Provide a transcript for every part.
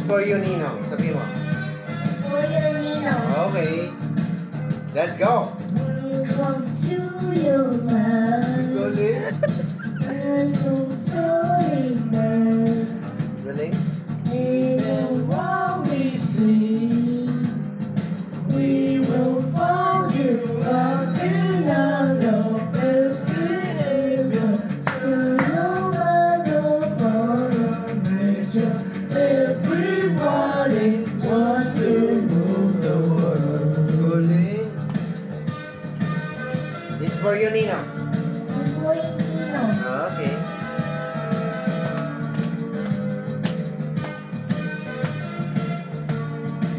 for you, Ninong. Sabi mo. For you, Ninong. Okay. Let's go. Come to your mind. Galing. There's no story there. Galing. Even while we sing, we will find you until our love is behavior. To no matter what nature, everybody wants to move the world. Galing. This for you, Ninong. For you, Ninong. Okay.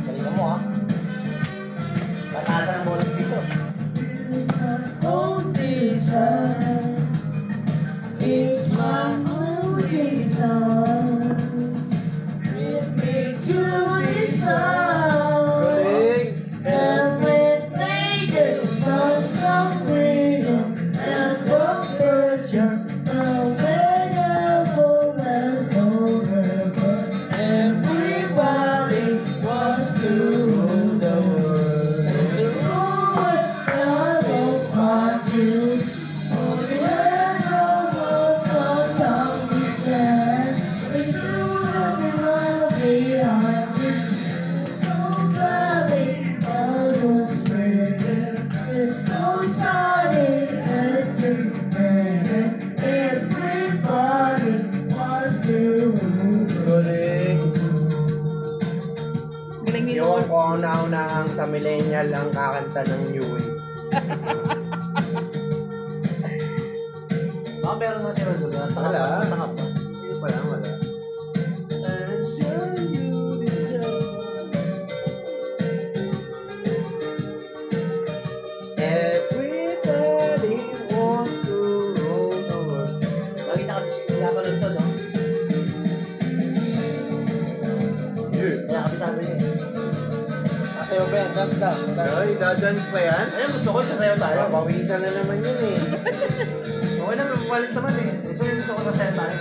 Galing mo ha. Patasan ang boses dito. Own desire. It's my own desire. With me to decide. Galing. And we made it cause of freedom and the pleasure. And whenever there's no record, everybody wants to rule the world. To rule it, I don't want to. Only when the world's gone down again, we do everyone behind you. So gladly, I was ready. It's so sunny and together. Everybody wants to move. Galing. Galing ni Yung Lord. kung naunahang sa millennial ang kakanta ng New Wave. Baka meron na si Roldo na sa Wala. kapas. Sa kapas. Hindi pa lang, wala. Everybody want to roll the world. Lagi na kasi pinapanood to, no? Kaya kami sabi niya eh. Sayo pa yan, dance daw. Ay, dadance pa yan? Ayun, gusto ko sasayaw tayo. Papawisan na naman yun eh. Okay na, mapapalit naman eh. So yung gusto ko sasayaw tayo.